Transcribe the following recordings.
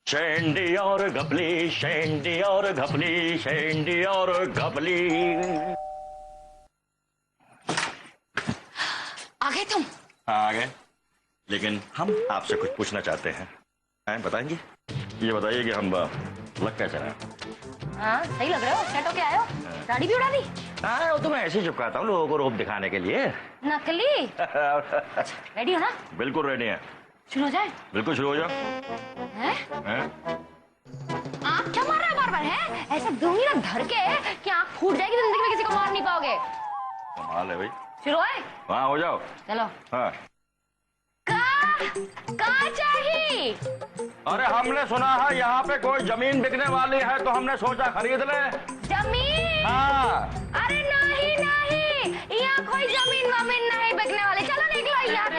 शेंडी और घपली, शेंडी और घपली, शेंडी और घपली। आ गए तुम? हाँ आ गए, लेकिन हम आपसे कुछ पूछना चाहते हैं, बताएंगे? ये बताइए कि हम लग कैसे रहे हैं? हाँ सही लग रहे हो, सेट होके आए हो। दाढ़ी भी उड़ा दी? हाँ वो तो मैं ऐसे ही चिपकाता हूँ लोगों को रोब दिखाने के लिए। नकली। रेडी हो ना? बिल्कुल रेडी है। शुरू हो जाए? बिल्कुल शुरू हो जाओ। हैं? आँख क्या मार रहा है बार बार? है ऐसा दूंगी ना धर के कि आँख फूट जाएगी, जिंदगी में किसी को मार नहीं पाओगे। कमाल है भाई। शुरू है? हाँ हो जाओ। चलो। हाँ कहाँ चाहिए? अरे हमने सुना है यहाँ पे कोई जमीन बिकने वाली है, तो हमने सोचा खरीद ले। जमीन? हाँ। अरे नहीं नहीं, यहाँ कोई जमीन वमीन नहीं बिकने वाली। चलो निकलो यहाँ से।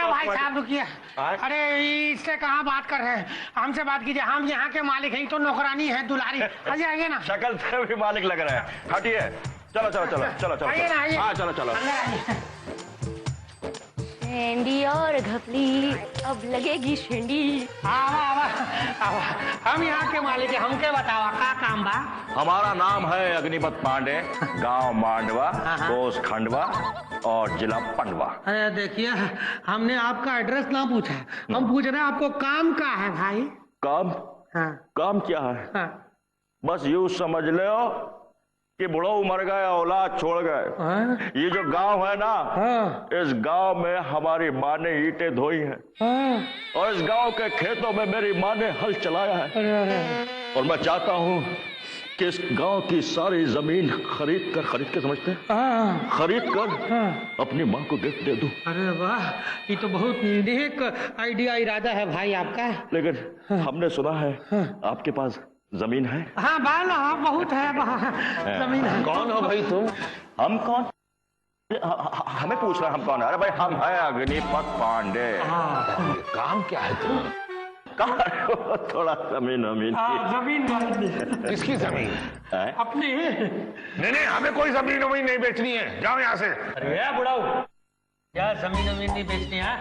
भाई साहब रुकिए। अरे इससे कहाँ बात कर रहे हैं? हमसे बात कीजिए, हम यहाँ के मालिक हैं, तो नौकरानी है दुलारी। आइए आइए ना। शक्ल से भी मालिक लग रहे हैं। हटिए। चलो चलो चलो चलो चलो। आइए ना आइए। हाँ चलो चलो। शेंडी और घपली, अब लगेगी शेंडी। हम यहाँ के मालिक हैं, हमके बतावा का काम बा? हमारा नाम है अग्निपत पांडे, गांव मांडवा, कोस खंडवा और जिला पंडवा। अरे देखिए, हमने आपका एड्रेस ना पूछा, हम पूछ रहे हैं आपको काम का है भाई? काम? हाँ। काम क्या है? हाँ। बस यूं समझ लो कि बुढ़ो मर गए, औलाद छोड़ गए। ये जो गांव है ना, इस गांव में हमारी माँ ने ईंटें धोई हैं, और इस गांव के खेतों में मेरी माँ ने हल चलाया है। और मैं चाहता हूँ कि इस गांव की सारी जमीन खरीद के समझते हैं, खरीद कर अपनी माँ को गिफ्ट दे दूं। अरे वाह, ये तो बहुत नेक आइडिया इरादा है भाई आपका। लेकिन हमने सुना है आपके पास जमीन है? हाँ बाल, हाँ बहुत है जमीन है। कौन हो भाई तुम? हम कौन? हमें पूछ रहा हम कौन है? अरे भाई हम है अग्निपत पांडे। काम क्या है तुम? थोड़ा जमीन जमीन किसकी जमीन? अपनी। नहीं हमें कोई जमीन वमीन नहीं बेचनी है, जाओ यहाँ से। अरे बुढ़ाऊ, क्या जमीन वमीन नहीं बेचनी है?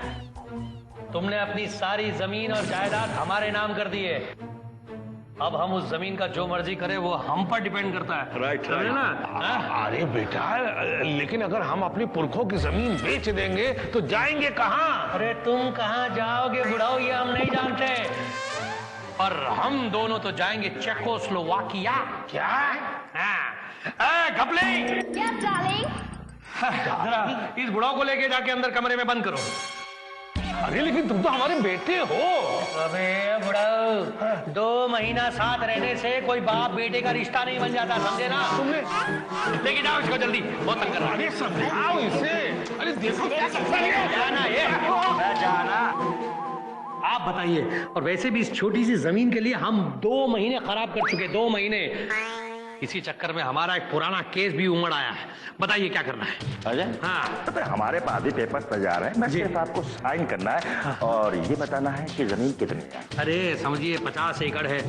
तुमने अपनी सारी जमीन और जायदाद हमारे नाम कर दी है। अब हम उस जमीन का जो मर्जी करें वो हम पर डिपेंड करता है। राइट ना? अरे बेटा, लेकिन अगर हम अपनी पुरखों की जमीन बेच देंगे तो जाएंगे कहाँ? अरे तुम कहाँ जाओगे बुढ़ाऊ, ये हम नहीं जानते, पर हम दोनों तो जाएंगे चेकोस्लोवाकिया। क्या? घपली, Yes, darling. जरा इस बुढ़ाऊ को लेके जाके अंदर कमरे में बंद करो। अरे लेकिन तुम तो हमारे बेटे हो। अबे बुढ़ाऊ, 2 महीना साथ रहने से कोई बाप बेटे का रिश्ता नहीं बन जाता, समझे ना? तुमने लेके जाओ इसको जल्दी, बहुत तंग कर रहा है। अरे समझाओ इसे। अरे देखो क्या करता है। जाना ये, जाना। आप बताइए, और वैसे भी इस छोटी सी जमीन के लिए हम 2 महीने खराब कर चुके, 2 महीने। इसी चक्कर में हमारा एक पुराना केस भी उमड़ आया है। बताइए क्या करना है? अजय, हाँ तो हमारे पास भी पेपर तैयार है, बस सिर्फ आपको साइन करना है और ये बताना है कि जमीन कितनी है। अरे समझिए 50 एकड़ है,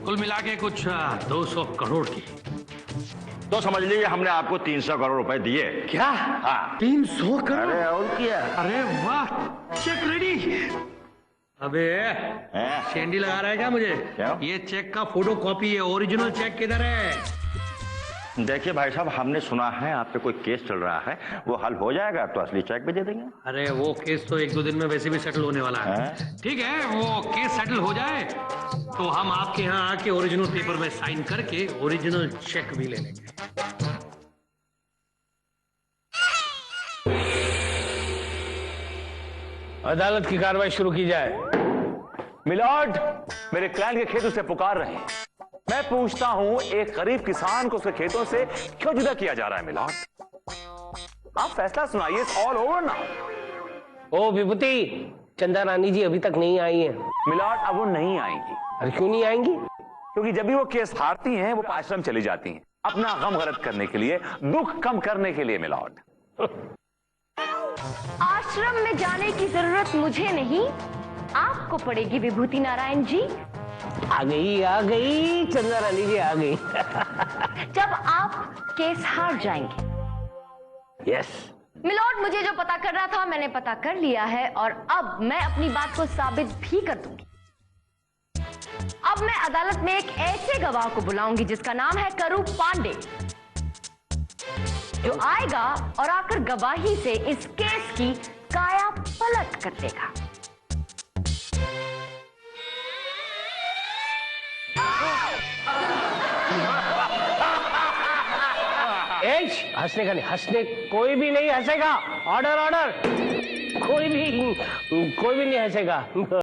कुल मिला के कुछ 200 करोड़ की। तो समझ लीजिए हमने आपको 300 करोड़ रुपए दिए। क्या? हाँ। 300 करोड़? अरे और क्या? अरे वाह, चेक रेडी। अबे शेंडी लगा रहा है क्या मुझे? क्या? ये चेक का फोटो कॉपी है, ओरिजिनल चेक किधर है? देखिए भाई साहब, हमने सुना है आप पे कोई केस चल रहा है, वो हल हो जाएगा तो असली चेक भी दे देंगे। अरे वो केस तो 1-2 दिन में वैसे भी सेटल होने वाला है। ठीक है, वो केस सेटल हो जाए तो हम आपके यहाँ आके ओरिजिनल पेपर में साइन करके ओरिजिनल चेक भी ले लेंगे। अदालत की कार्रवाई शुरू की जाए। मिलॉर्ड, मेरे क्लाइंट के खेत उसे पुकार रहे हैं। मैं पूछता हूं, एक गरीब किसान को उसके खेतों से क्यों जुदा किया जा रहा है? मिलॉर्ड, आप फैसला सुनाइए। ऑल ओवर ना। ओ विभूति, चंदा रानी जी अभी तक नहीं आई हैं। मिलॉर्ड, अब वो नहीं आएंगी। अरे क्यों नहीं आएंगी? क्योंकि जब भी वो केस हारती हैं, वो आश्रम चली जाती हैं, अपना गम गलत करने के लिए, दुख कम करने के लिए। मिलॉर्ड, आश्रम में जाने की जरूरत मुझे नहीं, आपको पड़ेगी विभूति नारायण जी। आ गई चंदा रानी जी, आ गई। जब आप केस हार जाएंगे। यस मिलॉर्ड, मुझे जो पता करना था मैंने पता कर लिया है, और अब मैं अपनी बात को साबित भी कर दूंगी। अब मैं अदालत में एक ऐसे गवाह को बुलाऊंगी जिसका नाम है करू पांडे, जो आएगा और आकर गवाही से इस केस की काया पलट कर देगा। हंसने का नहीं, हंसने कोई भी नहीं हंसेगा। ऑर्डर ऑर्डर, कोई भी नहीं हंसेगा।